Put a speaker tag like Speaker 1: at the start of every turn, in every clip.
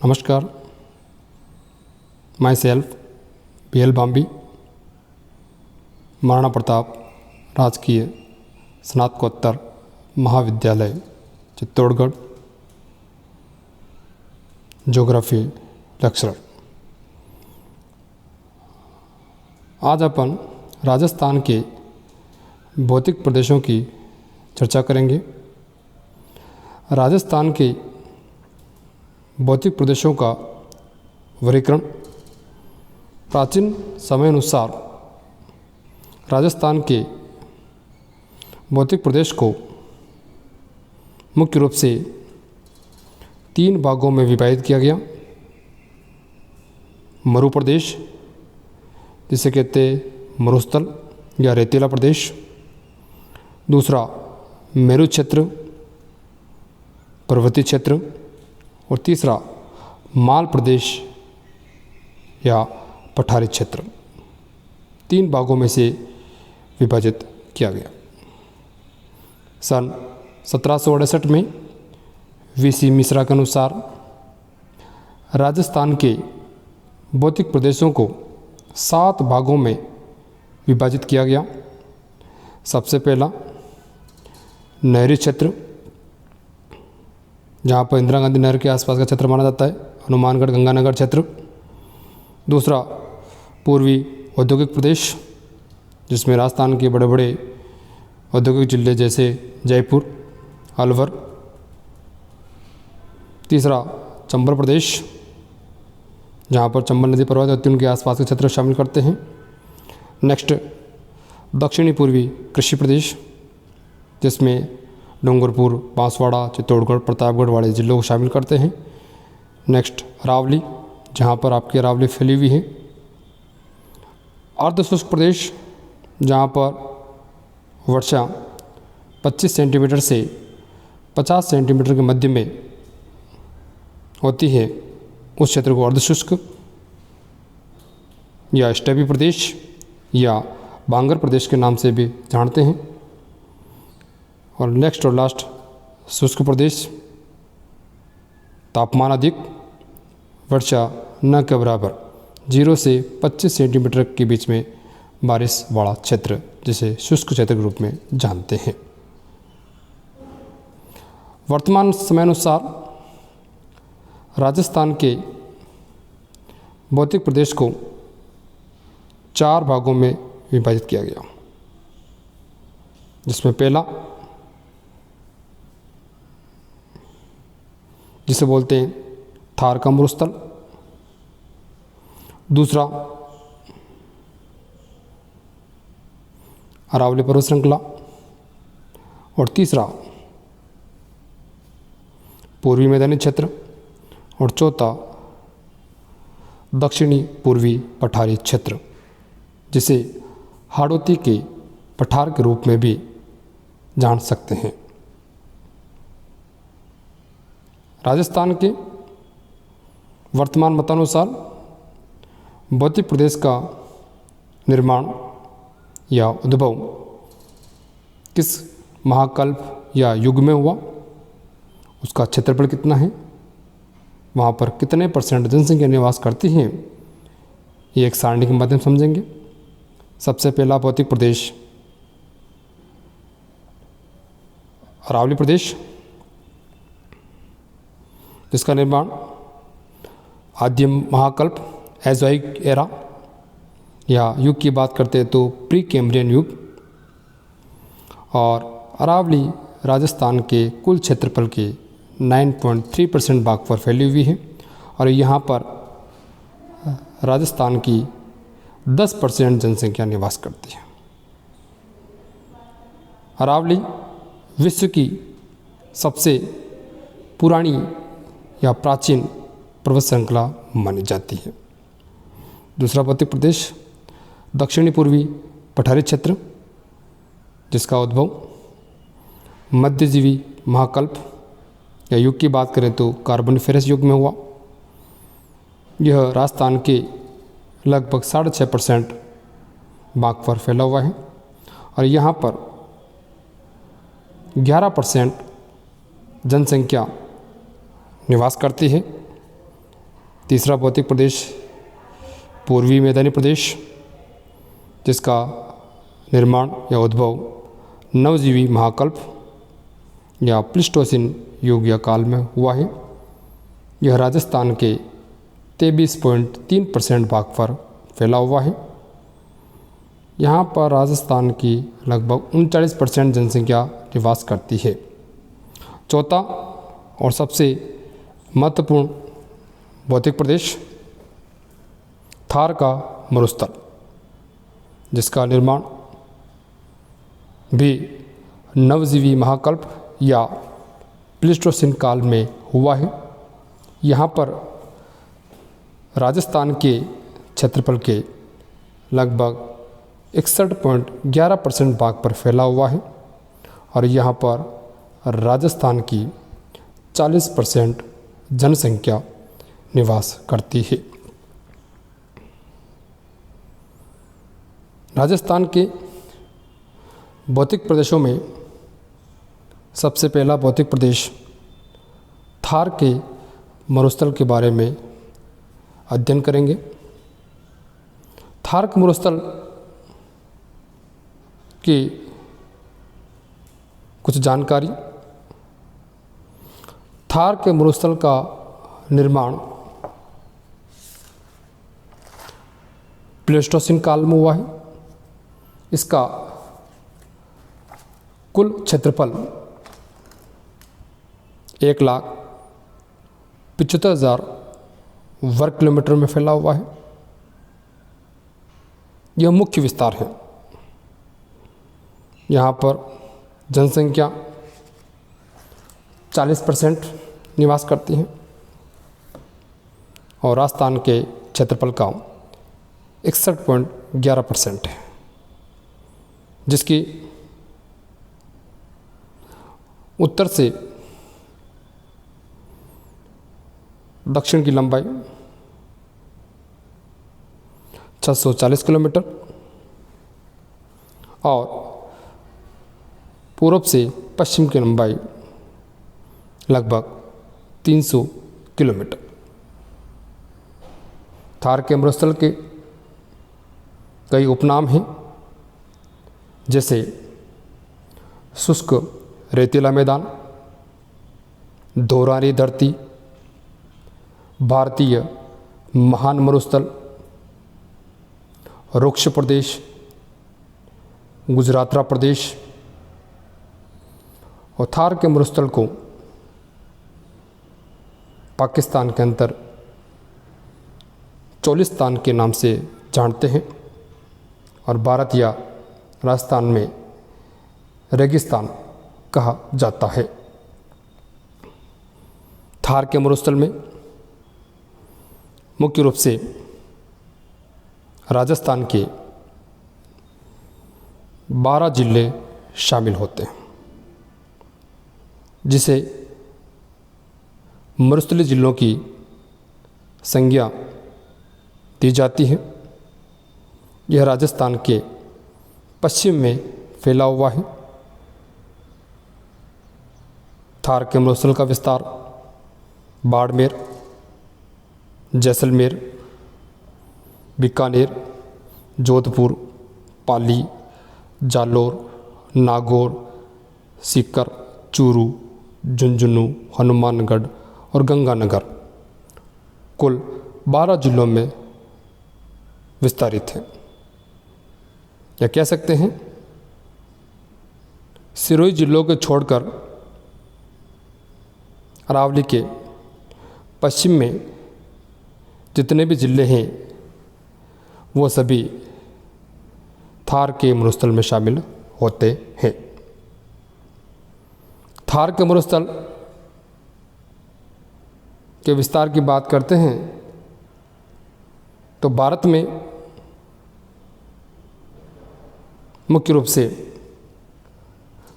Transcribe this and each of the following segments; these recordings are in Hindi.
Speaker 1: नमस्कार, my self PL Bambi, Maharana Pratap राजकीय स्नातकोत्तर महाविद्यालय चित्तौड़गढ़, ज्योग्राफी लेक्चरर। आज अपन राजस्थान के भौतिक प्रदेशों की चर्चा करेंगे। राजस्थान के भौतिक प्रदेशों का वर्गीकरण। प्राचीन समय अनुसार राजस्थान के भौतिक प्रदेश को मुख्य रूप से 3 भागों में विभाजित किया गया। मरु प्रदेश, जिसे कहते हैं मरुस्थल या रेतीला प्रदेश। दूसरा मेरु क्षेत्र, पर्वतीय क्षेत्र। और तीसरा माल प्रदेश या पठारी क्षेत्र। 3 भागों में से विभाजित किया गया। सन 1768 में VC मिश्रा के अनुसार राजस्थान के भौतिक प्रदेशों को 7 भागों में विभाजित किया गया। सबसे पहला नहरी क्षेत्र, जहाँ पर इंदिरा गांधी नहर के आसपास का क्षेत्र माना जाता है, हनुमानगढ़ गंगानगर क्षेत्र। दूसरा पूर्वी औद्योगिक प्रदेश, जिसमें राजस्थान के बड़े बड़े औद्योगिक जिले जैसे जयपुर, अलवर। तीसरा चंबल प्रदेश, जहाँ पर चंबल नदी प्रवाहित होती है, उनके आसपास के क्षेत्र शामिल करते हैं। नेक्स्ट दक्षिणी पूर्वी कृषि प्रदेश, जिसमें डूंगरपुर, बांसवाड़ा, चित्तौड़गढ़, प्रतापगढ़ वाले जिलों को शामिल करते हैं। नेक्स्ट अरावली, जहाँ पर आपकी अरावली फैली हुई है। अर्धशुष्क प्रदेश, जहाँ पर वर्षा 25 सेंटीमीटर से 50 सेंटीमीटर के मध्य में होती है, उस क्षेत्र को अर्धशुष्क या स्टेपी प्रदेश या बांगर प्रदेश के नाम से भी जानते हैं। और नेक्स्ट और लास्ट शुष्क प्रदेश, तापमान अधिक, वर्षा न के बराबर 0 से 25 सेंटीमीटर के बीच में बारिश वाला क्षेत्र, जिसे शुष्क क्षेत्र के रूप में जानते हैं। वर्तमान समयानुसार राजस्थान के भौतिक प्रदेश को 4 भागों में विभाजित किया गया, जिसमें पहला, जिसे बोलते हैं थार का मरुस्थल। दूसरा अरावली पर्वत श्रृंखला। और तीसरा पूर्वी मैदानी क्षेत्र। और चौथा दक्षिणी पूर्वी पठारी क्षेत्र, जिसे हाड़ौती के पठार के रूप में भी जान सकते हैं। राजस्थान के वर्तमान मतानुसार भौतिक प्रदेश का निर्माण या उद्भव किस महाकल्प या युग में हुआ, उसका क्षेत्रफल कितना है, वहाँ पर कितने % जनसंख्या निवास करती है, ये एक सारणी के माध्यम समझेंगे। सबसे पहला भौतिक प्रदेश अरावली प्रदेश, जिसका निर्माण आद्य महाकल्प एजोइक एरा या युग की बात करते हैं तो प्री कैम्ब्रियन युग। और अरावली राजस्थान के कुल क्षेत्रफल के 9.3% भाग पर फैली हुई है। और यहाँ पर राजस्थान की 10% जनसंख्या निवास करती है। अरावली विश्व की सबसे पुरानी या प्राचीन पर्वत श्रृंखला मानी जाती है। दूसरा भौतिक प्रदेश दक्षिणी पूर्वी पठारी क्षेत्र, जिसका उद्भव मध्यजीवी महाकल्प या युग की बात करें तो कार्बोनिफेरस युग में हुआ। यह राजस्थान के लगभग 6.5% भाग पर फैला हुआ है। और यहाँ पर 11% जनसंख्या निवास करती है। तीसरा भौतिक प्रदेश पूर्वी मैदानी प्रदेश, जिसका निर्माण या उद्भव नवजीवी महाकल्प या प्लीस्टोसिन युग या काल में हुआ है। यह राजस्थान के 23.3% भाग पर फैला हुआ है। यहाँ पर राजस्थान की लगभग 39% जनसंख्या निवास करती है। चौथा और सबसे महत्वपूर्ण भौतिक प्रदेश थार का मरुस्थल, जिसका निर्माण भी नवजीवी महाकल्प या प्लीस्टोसिन काल में हुआ है। यहाँ पर राजस्थान के क्षेत्रफल के लगभग 61.11% भाग पर फैला हुआ है और यहाँ पर राजस्थान की 40% जनसंख्या निवास करती है। राजस्थान के भौतिक प्रदेशों में सबसे पहला भौतिक प्रदेश थार के मरुस्थल के बारे में अध्ययन करेंगे। थार के मरुस्थल की कुछ जानकारी। थार के मरुस्थल का निर्माण प्लीस्टोसिन काल में हुआ है। इसका कुल क्षेत्रफल 1,75,000 वर्ग किलोमीटर में फैला हुआ है। यह मुख्य विस्तार है। यहाँ पर जनसंख्या 40% निवास करती है और राजस्थान के क्षेत्रफल का 61.11% है, जिसकी उत्तर से दक्षिण की लंबाई 640 किलोमीटर और पूर्व से पश्चिम की लंबाई लगभग 300 किलोमीटर। थार के मरुस्थल के कई उपनाम हैं, जैसे शुष्क रेतीला मैदान, धोरारी धरती, भारतीय महान मरुस्थल, रुक्ष प्रदेश, गुजरातरा प्रदेश। और थार के मरुस्थल को पाकिस्तान के अंदर चोलिस्तान के नाम से जानते हैं और भारत या राजस्थान में रेगिस्तान कहा जाता है। थार के मरुस्थल में मुख्य रूप से राजस्थान के 12 जिले शामिल होते हैं, जिसे मरुस्थलीय जिलों की संज्ञा दी जाती है। यह राजस्थान के पश्चिम में फैला हुआ है। थार के मरुस्थल का विस्तार बाड़मेर, जैसलमेर, बीकानेर, जोधपुर, पाली, जालोर, नागौर, सीकर, चूरू, झुंझुनू, हनुमानगढ़ और गंगानगर कुल 12 जिलों में विस्तारित है। या कह सकते हैं सिरोही जिलों को छोड़कर अरावली के पश्चिम में जितने भी जिले हैं वो सभी थार के मरुस्थल में शामिल होते हैं। थार के मरुस्थल के विस्तार की बात करते हैं तो भारत में मुख्य रूप से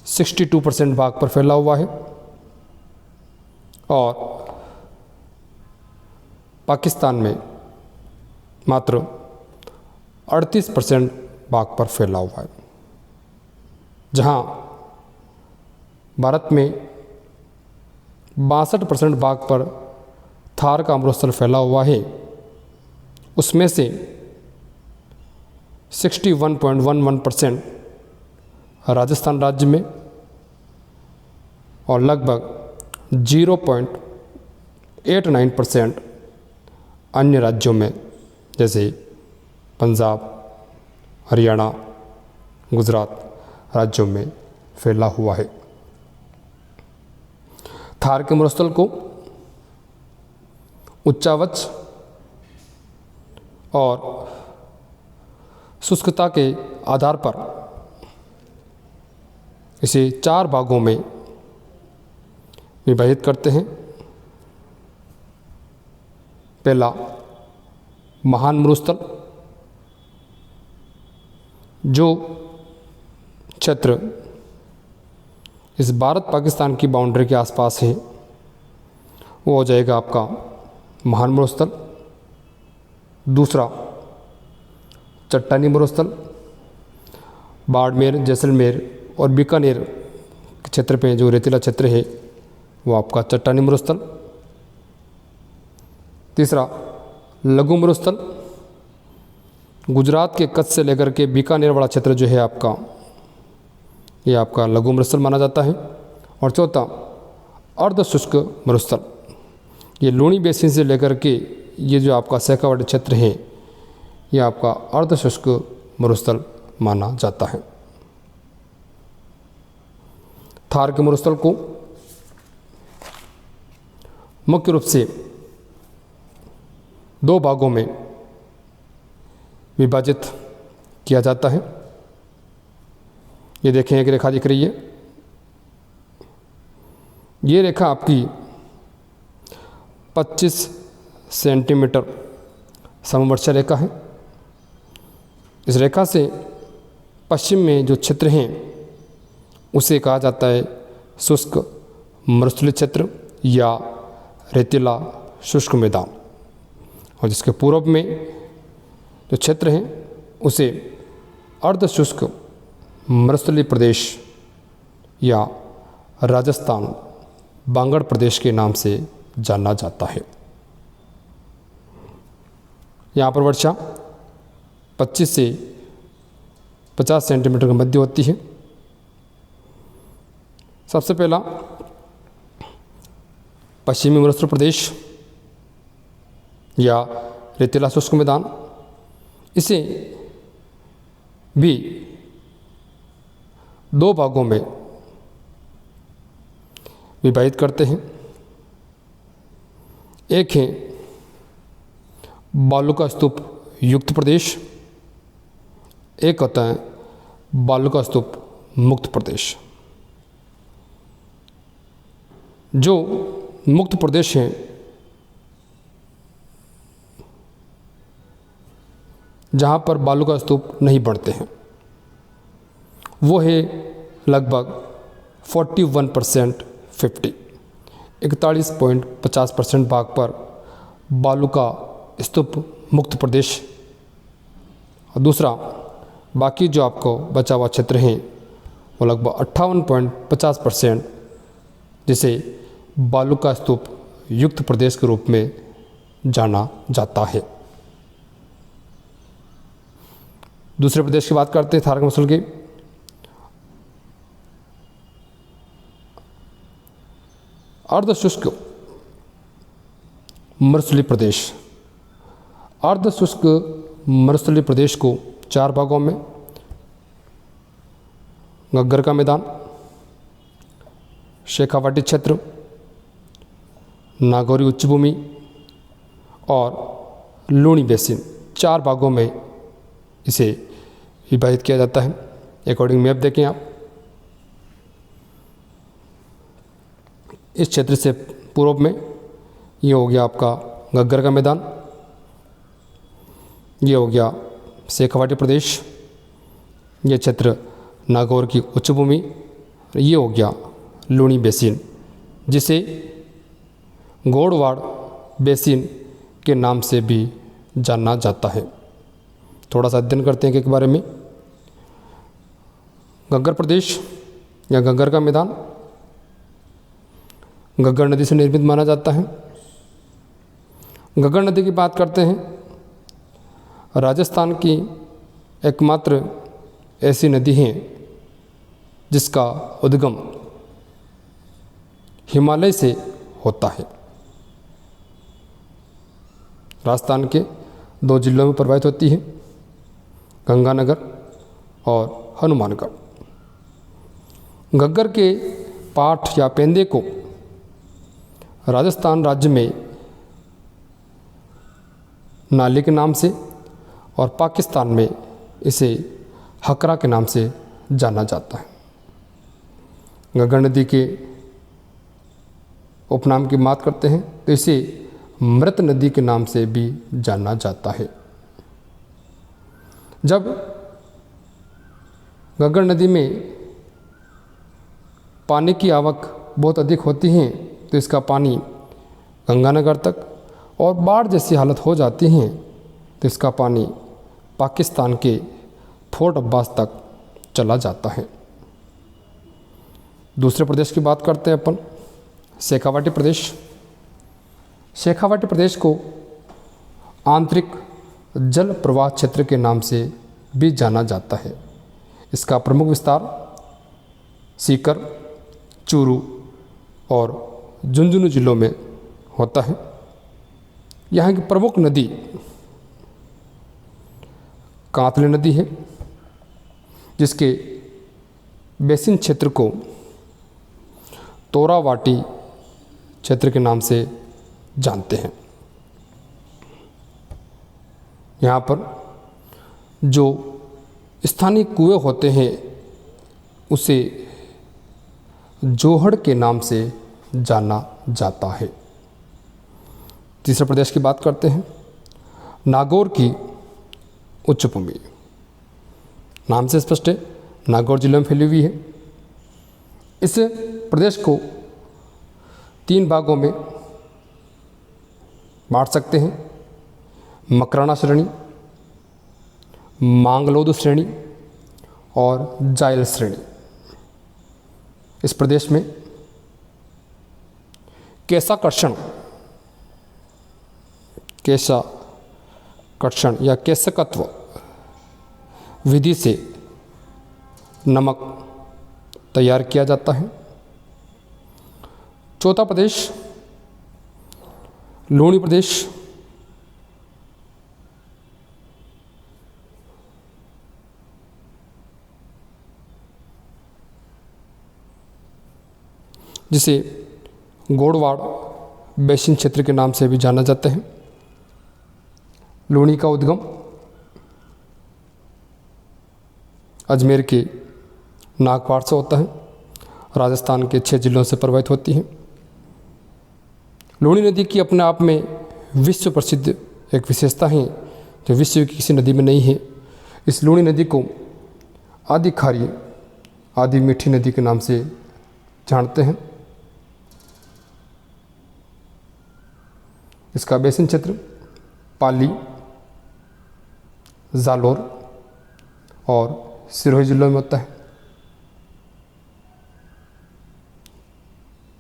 Speaker 1: 62% भाग पर फैला हुआ है और पाकिस्तान में मात्र 38% भाग पर फैला हुआ है। जहां भारत में 62% भाग पर थार का मरुस्थल फैला हुआ है उसमें से 61.11% राजस्थान राज्य में और लगभग 0.89% अन्य राज्यों में जैसे पंजाब, हरियाणा, गुजरात राज्यों में फैला हुआ है। थार के मरुस्थल को उच्चावच और शुष्कता के आधार पर इसे 4 भागों में विभाजित करते हैं। पहला महान मरुस्थल, जो क्षेत्र इस भारत पाकिस्तान की बाउंड्री के आसपास है वो हो जाएगा आपका महान मरुस्थल। दूसरा चट्टानी मरुस्थल, बाड़मेर, जैसलमेर और बीकानेर क्षेत्र पे जो रेतीला क्षेत्र है वो आपका चट्टानी मरुस्थल। तीसरा लघु मरुस्थल, गुजरात के कच्छ से लेकर के बीकानेर वाला क्षेत्र जो है आपका, ये आपका लघु मरुस्थल माना जाता है। और चौथा अर्ध शुष्क मरुस्थल, ये लूणी बेसिन से लेकर के ये जो आपका शेखावाटी क्षेत्र है ये आपका अर्ध शुष्क मरुस्थल माना जाता है। थार के मरुस्थल को मुख्य रूप से 2 भागों में विभाजित किया जाता है। ये देखें एक रेखा दिख रही है, ये रेखा आपकी 25 सेंटीमीटर समवर्षा रेखा है। इस रेखा से पश्चिम में जो क्षेत्र हैं उसे कहा जाता है शुष्क मरुस्थलीय क्षेत्र या रेतीला शुष्क मैदान, और जिसके पूर्व में जो क्षेत्र हैं उसे अर्ध शुष्क मरुस्थलीय प्रदेश या राजस्थान बांगड़ प्रदेश के नाम से जाना जाता है। यहाँ पर वर्षा 25 से 50 सेंटीमीटर के मध्य होती है। सबसे पहला पश्चिमी मरुस्थल प्रदेश या रेतीला शुष्क मैदान, इसे भी 2 भागों में विभाजित करते हैं। एक है बालू का स्तूप युक्त प्रदेश, एक होता है बालू का स्तूप मुक्त प्रदेश। जो मुक्त प्रदेश हैं जहाँ पर बालू का स्तूप नहीं बढ़ते हैं वो है लगभग 41% 41.50% भाग पर बालू का स्तूप मुक्त प्रदेश। और दूसरा बाकी जो आपको बचा हुआ क्षेत्र हैं वो लगभग 58.50% जिसे बालू का स्तूप युक्त प्रदेश के रूप में जाना जाता है। दूसरे प्रदेश की बात करते हैं थार के मरुस्थल की। अर्ध शुष्क मरुस्थलीय प्रदेश, अर्ध शुष्क मरुस्थलीय प्रदेश को 4 भागों में घग्गर का मैदान, शेखावाटी क्षेत्र, नागौरी उच्च भूमि और लूणी बेसिन, 4 भागों में इसे विभाजित किया जाता है। अकॉर्डिंग मैप देखें आप, इस क्षेत्र से पूर्व में ये हो गया आपका घग्गर का मैदान, ये हो गया शेखावाटी प्रदेश, ये क्षेत्र नागौर की उच्च भूमि, ये हो गया लूणी बेसिन जिसे गोड़वाड़ बेसिन के नाम से भी जाना जाता है। थोड़ा सा अध्ययन करते हैं कि के बारे में। घग्गर प्रदेश या घग्गर का मैदान घग्गर नदी से निर्मित माना जाता है। घग्गर नदी की बात करते हैं। राजस्थान की एकमात्र ऐसी नदी है जिसका उद्गम हिमालय से होता है। राजस्थान के 2 जिलों में प्रवाहित होती है, गंगानगर और हनुमानगढ़। घग्गर के पाठ या पेंदे को राजस्थान राज्य में नाले के नाम से और पाकिस्तान में इसे हकरा के नाम से जाना जाता है। घग्गर नदी के उपनाम की बात करते हैं तो इसे मृत नदी के नाम से भी जाना जाता है। जब घग्गर नदी में पानी की आवक बहुत अधिक होती है तो इसका पानी गंगानगर तक, और बाढ़ जैसी हालत हो जाती है तो इसका पानी पाकिस्तान के फोर्ट अब्बास तक चला जाता है। दूसरे प्रदेश की बात करते हैं अपन, शेखावाटी प्रदेश। शेखावाटी प्रदेश को आंतरिक जल प्रवाह क्षेत्र के नाम से भी जाना जाता है। इसका प्रमुख विस्तार सीकर, चूरू और झुंझुनू जिलों में होता है। यहाँ की प्रमुख नदी कांतले नदी है, जिसके बेसिन क्षेत्र को तोरावाटी क्षेत्र के नाम से जानते हैं। यहाँ पर जो स्थानीय कुएं होते हैं उसे जोहड़ के नाम से जाना जाता है। तीसरे प्रदेश की बात करते हैं, नागौर की उच्चभूमि। नाम से स्पष्ट है, नागौर जिले में फैली हुई है। इस प्रदेश को 3 भागों में बांट सकते हैं, मकराना श्रेणी, मांगलोद श्रेणी और जायल श्रेणी। इस प्रदेश में केशाकर्षण या केशकत्व विधि से नमक तैयार किया जाता है। चौथा प्रदेश लूणी प्रदेश। जिसे गोड़वाड़ बेसिन क्षेत्र के नाम से भी जाना जाता है। लूणी का उद्गम अजमेर के नागपाड़ से होता है, राजस्थान के 6 जिलों से प्रवाहित होती है। लूणी नदी की अपने आप में विश्व प्रसिद्ध एक विशेषता है जो विश्व की किसी नदी में नहीं है। इस लूणी नदी को आदि खारी, आदि मीठी नदी के नाम से जानते हैं। इसका बेसिन क्षेत्र पाली, जालोर और सिरोही जिलों में होता है।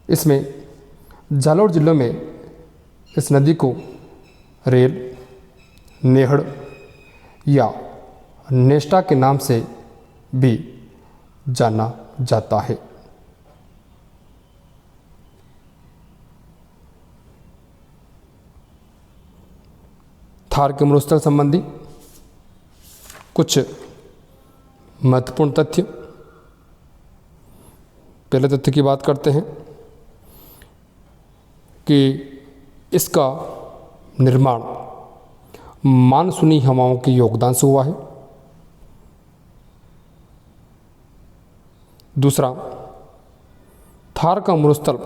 Speaker 1: इसमें जालोर जिलों में इस नदी को रेल, नेहड़ या नेस्टा के नाम से भी जाना जाता है। थार के मरुस्थल संबंधी कुछ महत्वपूर्ण तथ्य। पहले तथ्य की बात करते हैं कि इसका निर्माण मानसूनी हवाओं के योगदान से हुआ है। दूसरा, थार का मरुस्थल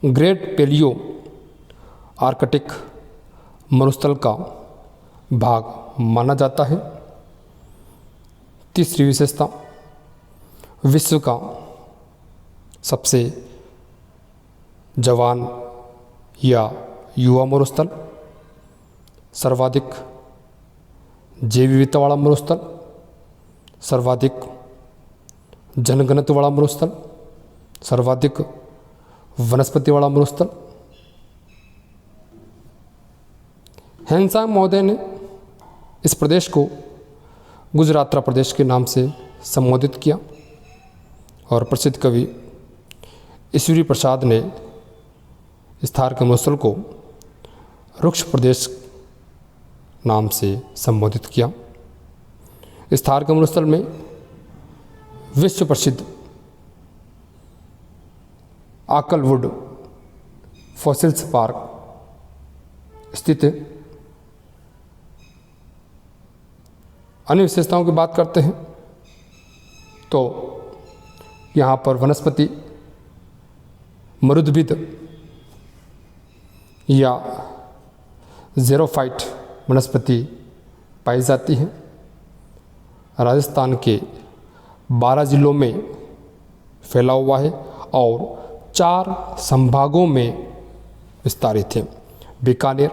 Speaker 1: ग्रेट पैलियो आर्कटिक मरुस्थल का भाग माना जाता है। तीसरी विशेषता, विश्व का सबसे जवान या युवा मरुस्थल, सर्वाधिक जैव विविधता वाला मरुस्थल, सर्वाधिक जनघनत्व वाला मरुस्थल, सर्वाधिक वनस्पति वाला मरुस्थल। हेनसांग महोदय ने इस प्रदेश को गुजरातरा प्रदेश के नाम से संबोधित किया और प्रसिद्ध कवि ईश्वरी प्रसाद ने इस थार के मरुस्थल को रुक्ष प्रदेश नाम से संबोधित किया। इस थार के मरुस्थल में विश्व प्रसिद्ध आकलवुड फॉसिल्स पार्क स्थित है। अन्य विशेषताओं की बात करते हैं तो यहाँ पर वनस्पति मरुद्भिद या ज़ेरोफाइट वनस्पति पाई जाती है। राजस्थान के 12 जिलों में फैला हुआ है और 4 संभागों में विस्तारित है। बीकानेर,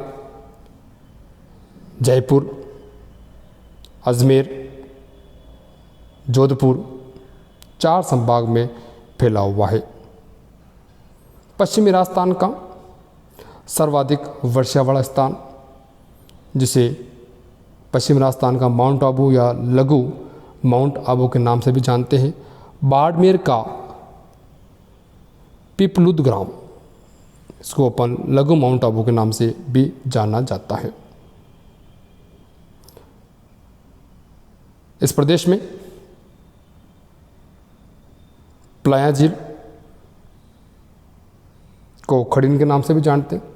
Speaker 1: जयपुर, अजमेर, जोधपुर 4 संभाग में फैला हुआ है। पश्चिमी राजस्थान का सर्वाधिक वर्षा वाला स्थान, जिसे पश्चिम राजस्थान का माउंट आबू या लघु माउंट आबू के नाम से भी जानते हैं, बाड़मेर का पिपलुद ग्राम, इसको अपन लघु माउंट आबू के नाम से भी जाना जाता है। इस प्रदेश में प्लाया झील को खड़ीन के नाम से भी जानते हैं।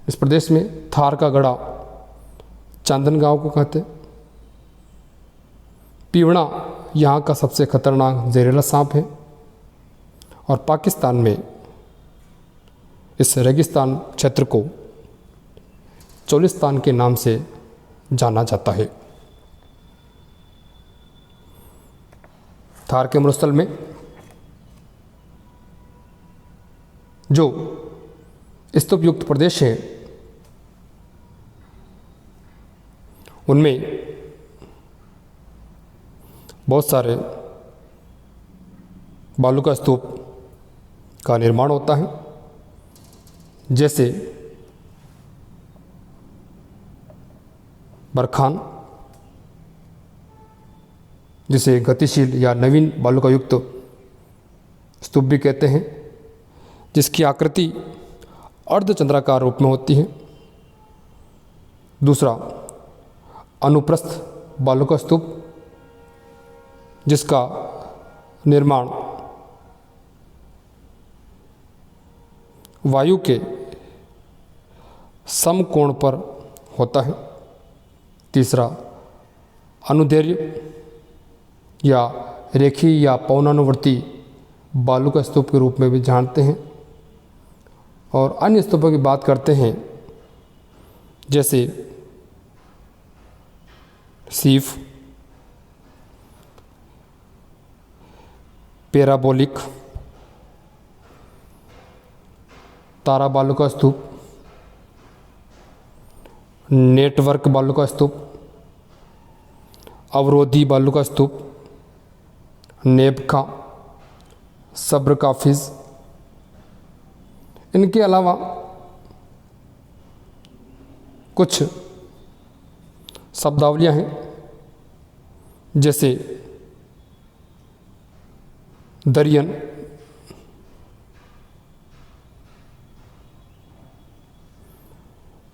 Speaker 1: इस प्रदेश में थार का गढ़ा चांदन गांव को कहते हैं। पीवड़ा यहाँ का सबसे खतरनाक जहरीला सांप है और पाकिस्तान में इस रेगिस्तान क्षेत्र को चोलिस्तान के नाम से जाना जाता है। थार के मरुस्थल में जो स्तूप युक्त प्रदेश है उनमें बहुत सारे बालू का स्तूप का निर्माण होता है, जैसे बरखान, जिसे गतिशील या नवीन बालू का युक्त स्तूप भी कहते हैं, जिसकी आकृति अर्धचंद्राकार रूप में होती है। दूसरा अनुप्रस्थ बालू का स्तूप, जिसका निर्माण वायु के समकोण पर होता है। तीसरा अनुदैर्घ्य या रेखीय या पवनानुवर्ती बालू का स्तूप के रूप में भी जानते हैं। और अन्य स्तूपों की बात करते हैं, जैसे सीफ, पैराबोलिक, तारा बालू का स्तूप, नेटवर्क बालू का स्तूप, अवरोधी बालू का स्तूप, नेबखा, सब्र का फिज। इनके अलावा कुछ शब्दावलियाँ हैं, जैसे दरियन,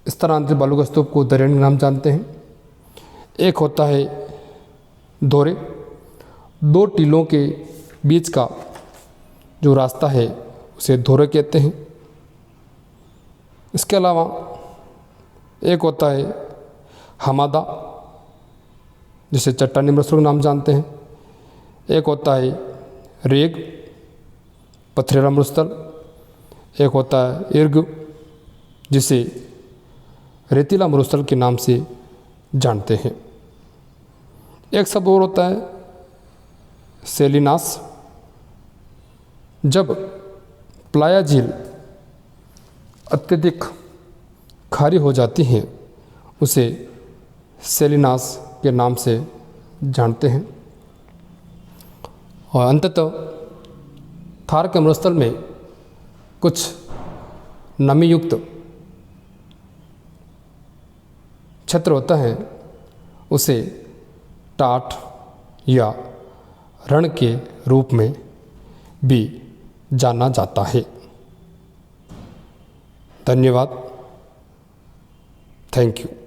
Speaker 1: स्थानांतरित बालू का स्तूप को दरियन के नाम जानते हैं। एक होता है धोरे, 2 टीलों के बीच का जो रास्ता है उसे धोरे कहते हैं। इसके अलावा एक होता है हमादा, जिसे चट्टानी मरुस्थल का नाम जानते हैं। एक होता है रेग, पथरेला मरुस्थल। एक होता है इर्ग, जिसे रेतीला मरुस्थल के नाम से जानते हैं। एक शब्द और होता है सेलिनास। जब प्लाया झील अत्यधिक खारी हो जाती है उसे सेलिनास के नाम से जानते हैं। और अंततः थार के मरुस्थल में कुछ नमी युक्त क्षेत्र होता है उसे टाट या रण के रूप में भी जाना जाता है। धन्यवाद। Thank you.